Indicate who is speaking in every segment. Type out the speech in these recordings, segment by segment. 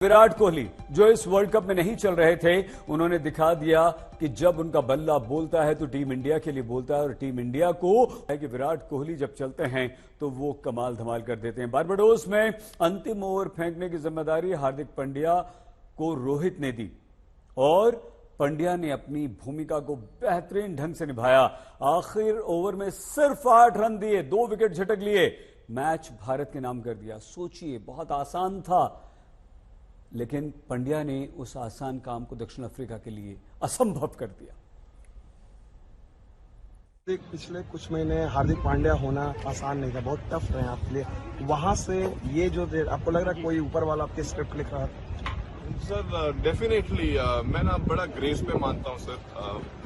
Speaker 1: विराट कोहली जो इस world cup में नहीं चल रहे थे, उन्होंने दिखा दिया कि जब उनका बल्ला बोलता है तो टीम इंडिया के लिए बोलता है और टीम इंडिया को है कि विराट कोहली जब चलते हैं तो वो कमाल धमाल कर देते हैं। बारबाडोस में अंतिम ओवर फेंकने की जिम्मेदारी हार्दिक पांड्या को रोहित ने दी और पांड्या ने अपनी भूमिका को बेहतरीन ढंग से निभाया। आखिर ओवर में सिर्फ 8 रन दिए, 2 विकेट झटक लिए, मैच भारत के नाम कर दिया। सोचिए, बहुत आसान था, लेकिन पांड्या ने उस आसान काम को दक्षिण अफ्रीका के लिए असंभव कर दिया।
Speaker 2: पिछले कुछ महीने हार्दिक पांड्या होना आसान नहीं था, बहुत टफ रहे आपके लिए। वहां से ये जो आपको लग रहा है कोई ऊपर वाला आपके स्क्रिप्ट लिख रहा था?
Speaker 3: सर डेफिनेटली मैं ना बड़ा ग्रेस पे मानता हूँ सर।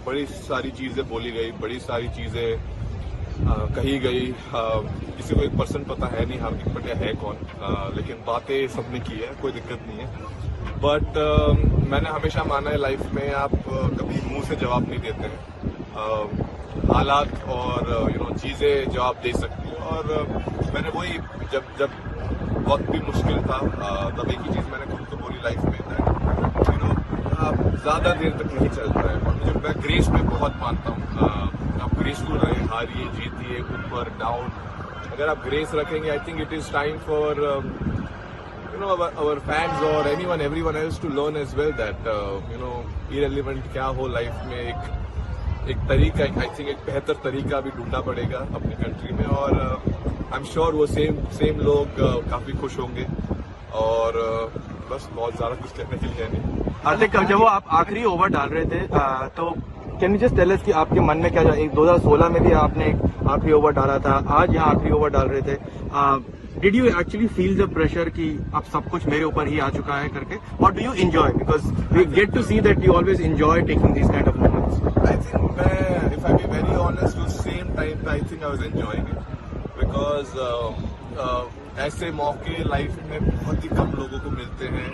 Speaker 3: बड़ी सारी चीजें बोली गई, बड़ी सारी चीजें कही गई। किसी को 1% पता है नहीं हार्दिक पांड्या है कौन, लेकिन बातें सबने की है, कोई दिक्कत नहीं है। बट मैंने हमेशा माना है लाइफ में आप कभी मुंह से जवाब नहीं देते हैं, हालात और चीजें जवाब दे सकती हैं। और मैंने वही जब वक्त भी मुश्किल था तब एक ही चीज मैंने खुद को बोली लाइफ में, आप ज्यादा देर तक नहीं चलता है। और मुझे मैं ग्रेस में बहुत मानता हूँ। आप ग्रेसफुल रहे, हारिए जीतिए, ऊपर डाउन, अगर आप ग्रेस रखेंगे I think it is time for our fans or everyone else to learn as well that irrelevant क्या हो लाइफ में, एक तरीका, आई थिंक एक बेहतर तरीका भी ढूंढना पड़ेगा अपनी कंट्री में। और आई एम श्योर वो सेम लोग काफी खुश होंगे। और बस बहुत ज्यादा कुछ कहने के लिए नहीं।
Speaker 4: हार्दिक, जब वो आप आखिरी ओवर डाल रहे थे तो can you just tell us कि आपके मन में क्या, 2016 में भी आपने आखिरी ओवर डाला था, आज यहाँ आखिरी ओवर डाल रहे थे, did you actually feel the pressure कि अब सब कुछ मेरे ऊपर ही आ चुका है करके, और do you enjoy, because we get to see that you always enjoy taking this kind of moments?
Speaker 3: I think मैं, if I be very honest, उस same time I think I was enjoying it, because ऐसे मौके life में बहुत ही कम लोगों को मिलते हैं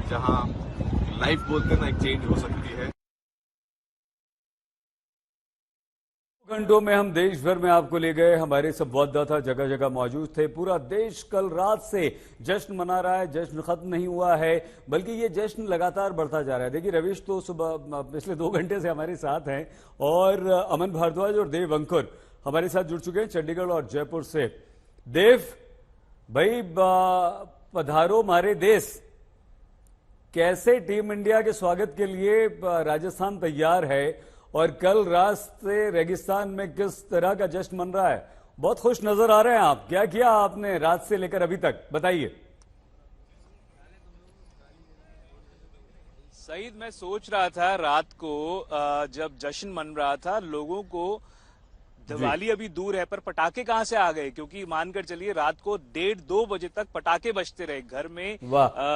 Speaker 3: जहाँ लाइफ बोलते हैं ना, एक चेंज हो सकती है।
Speaker 1: घंटों में हम देश भर में आपको ले गए, हमारे संवाददाता जगह जगह मौजूद थे। पूरा देश कल रात से जश्न मना रहा है, जश्न खत्म नहीं हुआ है, बल्कि ये जश्न लगातार बढ़ता जा रहा है। देखिए, रविश तो सुबह पिछले 2 घंटे से हमारे साथ हैं और अमन भारद्वाज और देव अंकुर हमारे साथ जुड़ चुके हैं चंडीगढ़ और जयपुर से। देव भाई, पधारो हमारे देश। कैसे टीम इंडिया के स्वागत के लिए राजस्थान तैयार है और कल रात से रेगिस्तान में किस तरह का जश्न मन रहा है? बहुत खुश नजर आ रहे हैं आप, क्या किया आपने रात से लेकर अभी तक, बताइए।
Speaker 5: सईद, मैं सोच रहा था रात को जब जश्न मन रहा था, लोगों को दिवाली अभी दूर है पर पटाखे कहां से आ गए, क्योंकि मानकर चलिए रात को 1:30-2 बजे तक पटाखे बजते रहे घर में।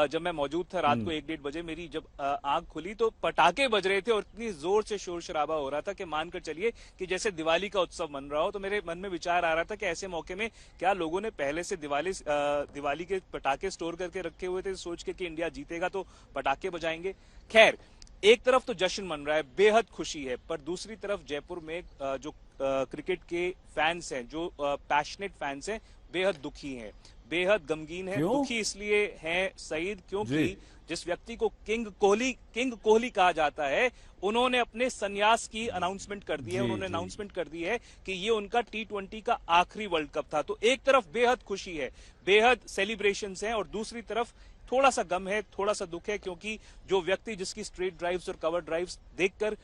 Speaker 5: जब मैं मौजूद था रात को 1-1:30 बजे मेरी जब आंख खुली तो पटाखे बज रहे थे और इतनी जोर से शोर शराबा हो रहा था कि मानकर चलिए कि जैसे दिवाली का उत्सव मन रहा हो। तो मेरे मन में विचार आ रहा था कि ऐसे मौके में क्या लोगों ने पहले से दिवाली के पटाखे स्टोर करके रखे हुए थे, सोच के कि इंडिया जीतेगा तो पटाखे बजाएंगे। खैर, एक तरफ तो जश्न मन रहा है, बेहद खुशी है, पर दूसरी तरफ जयपुर में जो क्रिकेट के फैंस हैं, जो पैशनेट फैंस हैं, बेहद दुखी हैं, बेहद गमगीन हैं। दुखी इसलिए हैं सईद क्योंकि जिस व्यक्ति को किंग कोहली कहा जाता है, उन्होंने अपने संन्यास की अनाउंसमेंट कर दी है। उन्होंने अनाउंसमेंट कर दी है कि ये उनका T20 का आखिरी वर्ल्ड कप था। तो एक तरफ बेहद खुशी है, बेहद सेलिब्रेशंस हैं, और दूसरी तरफ थोड़ा सा गम है, थोड़ा सा दुख है, क्योंकि जो व्यक्ति जिसकी स्ट्रेट ड्राइव्स और कवर ड्राइव्स देखकर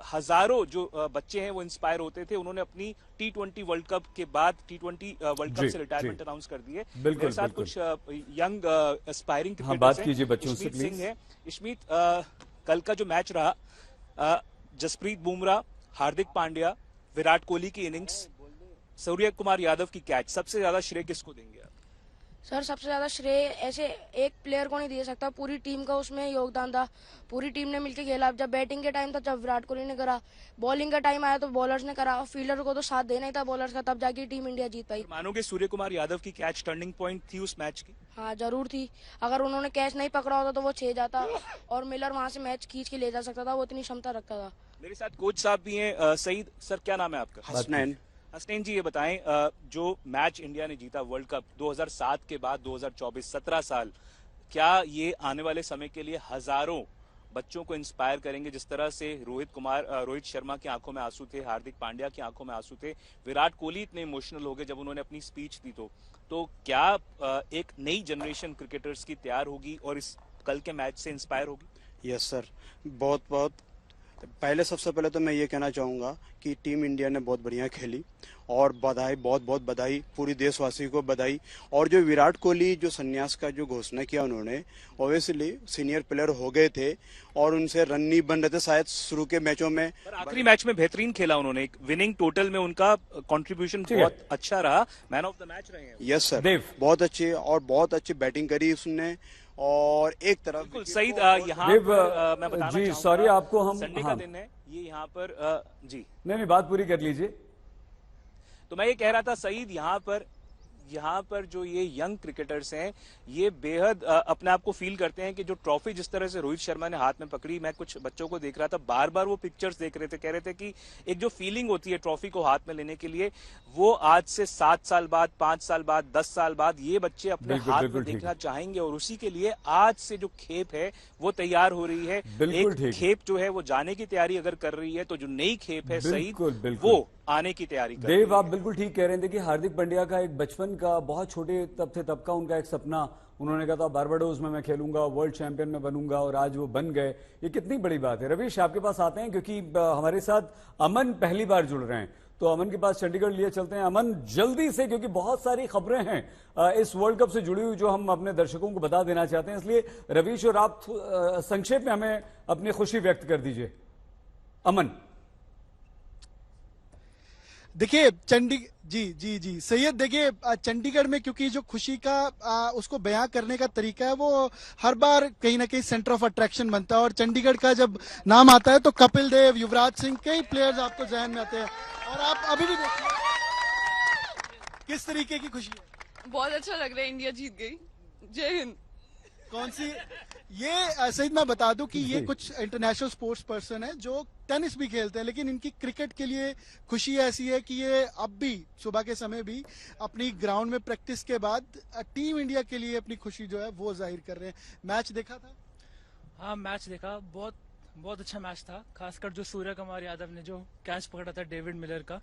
Speaker 5: हजारों जो बच्चे हैं वो इंस्पायर होते थे, उन्होंने अपनी T20 वर्ल्ड कप के बाद T20 वर्ल्ड कप से रिटायरमेंट अनाउंस कर दी है। मेरे साथ कुछ यंग एस्पायरिंग क्रिकेटर्स हैं। इशमीत सिंह है। इशमीत, कल का जो मैच रहा, जसप्रीत बुमराह, हार्दिक पांड्या, विराट कोहली की इनिंग्स, सूर्य कुमार यादव की कैच, सबसे ज्यादा श्रेय किसको देंगे आप?
Speaker 6: सर, सबसे ज्यादा श्रेय ऐसे एक प्लेयर को नहीं दे सकता, पूरी टीम का उसमें योगदान था। पूरी टीम ने मिलकर खेला। जब बैटिंग के टाइम था तब विराट कोहली ने करा, बॉलिंग का टाइम आया तो बॉलर्स ने करा, फील्डर को तो साथ देना ही था बॉलर्स का, तब जाके टीम इंडिया जीत पाई।
Speaker 5: मानोगे सूर्य कुमार यादव की कैच टर्निंग पॉइंट थी उस मैच की?
Speaker 6: हाँ, जरूर थी। अगर उन्होंने कैच नहीं पकड़ा होता तो वो 6 जाता और मिलर वहां से मैच खींच के ले जा सकता था, वो इतनी क्षमता रखता था।
Speaker 5: मेरे साथ कोच साहब भी हैं। सईद सर, क्या नाम है आपका? हसनैन जी, ये बताएं, जो मैच इंडिया ने जीता वर्ल्ड कप 2007 के बाद 2024, 17 साल, क्या ये आने वाले समय के लिए हजारों बच्चों को इंस्पायर करेंगे? जिस तरह से रोहित शर्मा की आंखों में आंसू थे, हार्दिक पांड्या की आंखों में आंसू थे, विराट कोहली इतने इमोशनल हो गए जब उन्होंने अपनी स्पीच दी। तो क्या एक नई जनरेशन क्रिकेटर्स की तैयार होगी और इस कल के मैच से इंस्पायर होगी?
Speaker 7: यस सर, बहुत बहुत पहले सबसे पहले तो मैं ये कहना चाहूँगा कि टीम इंडिया ने बहुत बढ़िया खेली और बधाई, बहुत बहुत बधाई, पूरी देशवासी को बधाई। और जो विराट कोहली जो संन्यास का जो घोषणा किया उन्होंने, ऑब्वियसली सीनियर प्लेयर हो गए थे और उनसे रन नहीं बन रहे थे शायद शुरू के मैचों में,
Speaker 5: पर आखिरी मैच में बेहतरीन खेला उन्होंने, विनिंग टोटल में उनका कंट्रीब्यूशन बहुत अच्छा रहा, मैन ऑफ द मैच रहे हैं।
Speaker 7: यस सर, बहुत अच्छी और बहुत अच्छी बैटिंग करी उसने। और एक तरफ
Speaker 5: बिल्कुल सईद, यहाँ मैं बताना
Speaker 1: जी
Speaker 5: चाहूंगा,
Speaker 1: सॉरी आपको हम
Speaker 5: संडे का दिन है ये यहाँ पर जी
Speaker 1: नहीं बात पूरी कर लीजिए।
Speaker 5: तो मैं ये कह रहा था सईद, यहाँ पर जो ये यंग क्रिकेटर्स हैं ये बेहद अपने आप को फील करते हैं कि जो ट्रॉफी जिस तरह से रोहित शर्मा ने हाथ में पकड़ी, मैं कुछ बच्चों को देख रहा था, बार बार वो पिक्चर्स देख रहे थे, कह रहे थे कि एक जो फीलिंग होती है ट्रॉफी को हाथ में लेने के लिए, वो आज से 7 साल बाद, 5 साल बाद, 10 साल बाद ये बच्चे अपने हाथ में देखना चाहेंगे। और उसी के लिए आज से जो खेप है वो तैयार हो रही है। एक खेप जो है वो जाने की तैयारी अगर कर रही है, तो जो नई खेप है सईद वो आने की तैयारी कर रही है।
Speaker 1: देव, आप बिल्कुल ठीक कह रहे थे कि हार्दिक पांड्या का एक बचपन का, बहुत छोटे तब थे तब का उनका एक सपना, उन्होंने कहा था बारबाडोस में मैं खेलूंगा, वर्ल्ड चैंपियन में बनूंगा, और आज वो बन गए। ये कितनी बड़ी बात है। रवीश, आपके पास आते हैं क्योंकि हमारे साथ अमन पहली बार जुड़ रहे हैं, तो अमन के पास चंडीगढ़ लिए चलते हैं। अमन, जल्दी से, क्योंकि बहुत सारी खबरें हैं इस वर्ल्ड कप से जुड़ी हुई जो हम अपने दर्शकों को बता देना चाहते हैं, इसलिए रवीश और आप संक्षेप में हमें अपनी खुशी व्यक्त कर दीजिए। अमन।
Speaker 8: देखिए जी सैयद, देखिए चंडीगढ़ में क्योंकि जो खुशी का उसको बयां करने का तरीका है वो हर बार कहीं ना कहीं सेंटर ऑफ अट्रैक्शन बनता है। और चंडीगढ़ का जब नाम आता है तो कपिल देव, युवराज सिंह, कई प्लेयर्स आपको जहन में आते हैं। और आप अभी भी देखिए किस तरीके की खुशी है।
Speaker 9: बहुत अच्छा लग रहा है, इंडिया जीत गई। जय हिंद।
Speaker 8: कौन सी ये सईद, मैं बता दूं कि ये कुछ इंटरनेशनल स्पोर्ट्स पर्सन है जो टेनिस भी खेलते हैं, लेकिन इनकी क्रिकेट के लिए खुशी ऐसी है कि ये अब भी सुबह के समय भी अपनी ग्राउंड में प्रैक्टिस के बाद टीम इंडिया के लिए अपनी खुशी जो है वो जाहिर कर रहे हैं। मैच देखा था?
Speaker 10: हाँ, मैच देखा, बहुत अच्छा मैच था। खासकर जो सूर्य कुमार यादव ने जो कैच पकड़ा था डेविड मिलर का,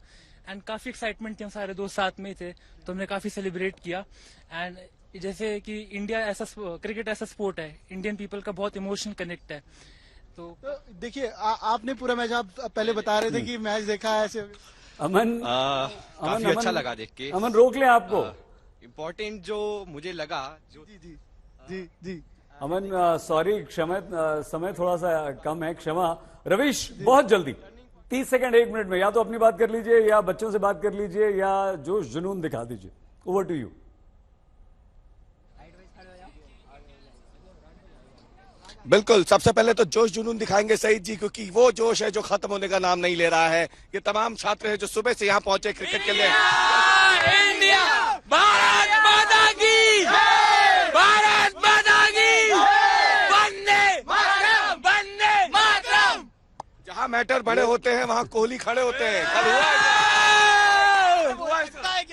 Speaker 10: एंड काफी एक्साइटमेंट थी, हम सारे दोस्त साथ में ही थे तो हमने काफी सेलिब्रेट किया। एंड जैसे कि इंडिया ऐसा क्रिकेट ऐसा स्पोर्ट है, इंडियन पीपल का बहुत इमोशनल कनेक्ट है। तो
Speaker 8: देखिए आपने पूरा मैच, आप पहले बता रहे थे कि मैच देखा है ऐसे।
Speaker 1: अमन,
Speaker 11: काफी अच्छा लगा देख के।
Speaker 1: अमन, रोक ले आपको।
Speaker 11: इम्पोर्टेंट जो मुझे लगा जो
Speaker 8: जी
Speaker 1: अमन, सॉरी, क्षमा, समय थोड़ा सा कम है, क्षमा। रवीश, बहुत जल्दी 30 सेकंड 1 मिनट में या तो अपनी बात कर लीजिए या बच्चों से बात कर लीजिए या जोश जुनून दिखा दीजिए। Over to you.
Speaker 12: बिल्कुल, सबसे पहले तो जोश जुनून दिखाएंगे सईद जी, क्योंकि वो जोश है जो खत्म होने का नाम नहीं ले रहा है। ये तमाम छात्र हैं जो सुबह से यहाँ पहुंचे क्रिकेट के लिए।
Speaker 13: इंडिया, भारत माता की, भारत माता की, वंदे मातरम, वंदे मातरम।
Speaker 12: जहाँ मैटर बड़े होते हैं वहाँ कोहली खड़े होते हैं। कल हुआ है।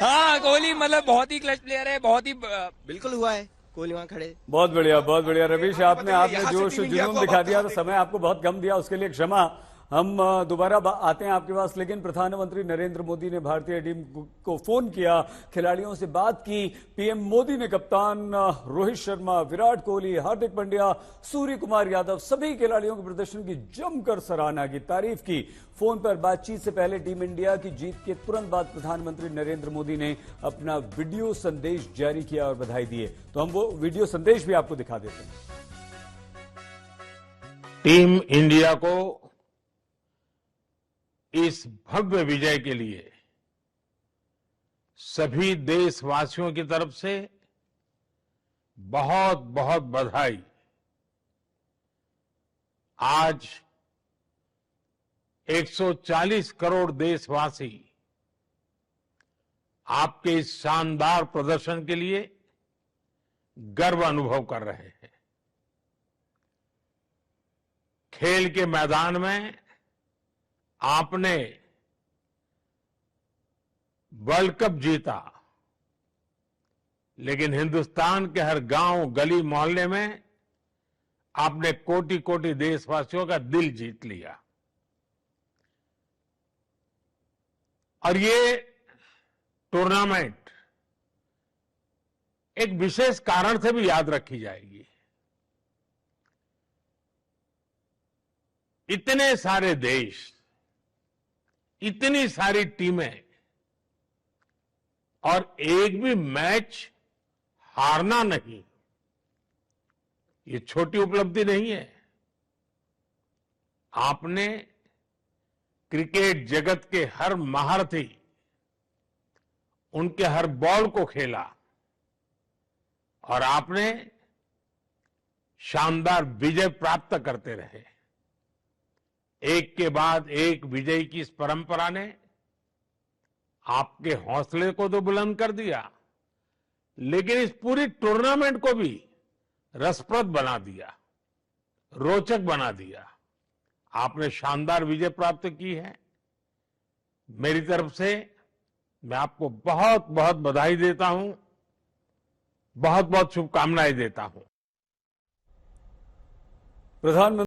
Speaker 13: हाँ, कोहली मतलब बहुत ही क्लच प्लेयर है, बहुत ही
Speaker 11: बिल्कुल हुआ है, कोहली वहाँ खड़े।
Speaker 1: बहुत बढ़िया रवीश, आपने जोश जुनून दिखा दिया, तो समय आपको बहुत कम दिया, उसके लिए क्षमा। हम दोबारा आते हैं आपके पास, लेकिन प्रधानमंत्री नरेंद्र मोदी ने भारतीय टीम को फोन किया, खिलाड़ियों से बात की। पीएम मोदी ने कप्तान रोहित शर्मा, विराट कोहली, हार्दिक पांड्या, सूर्य कुमार यादव, सभी खिलाड़ियों के प्रदर्शन की जमकर सराहना की, तारीफ की। फोन पर बातचीत से पहले टीम इंडिया की जीत के तुरंत बाद प्रधानमंत्री नरेंद्र मोदी ने अपना वीडियो संदेश जारी किया और बधाई दिए। तो हम वो वीडियो संदेश भी आपको दिखा देते हैं।
Speaker 14: टीम इंडिया को इस भव्य विजय के लिए सभी देशवासियों की तरफ से बहुत बहुत बधाई। आज 140 करोड़ देशवासी आपके इस शानदार प्रदर्शन के लिए गर्व अनुभव कर रहे हैं। खेल के मैदान में आपने वर्ल्ड कप जीता, लेकिन हिंदुस्तान के हर गांव, गली, मोहल्ले में आपने कोटि कोटि देशवासियों का दिल जीत लिया। और ये टूर्नामेंट एक विशेष कारण से भी याद रखी जाएगी। इतने सारे देश, इतनी सारी टीमें और एक भी मैच हारना नहीं, ये छोटी उपलब्धि नहीं है। आपने क्रिकेट जगत के हर महारथी, उनके हर बॉल को खेला और आपने शानदार विजय प्राप्त करते रहे। एक के बाद एक विजय की इस परंपरा ने आपके हौसले को तो बुलंद कर दिया, लेकिन इस पूरी टूर्नामेंट को भी रसप्रद बना दिया, रोचक बना दिया। आपने शानदार विजय प्राप्त की है। मेरी तरफ से मैं आपको बहुत बहुत बधाई देता हूं, बहुत बहुत शुभकामनाएं देता हूं।
Speaker 1: प्रधानमंत्री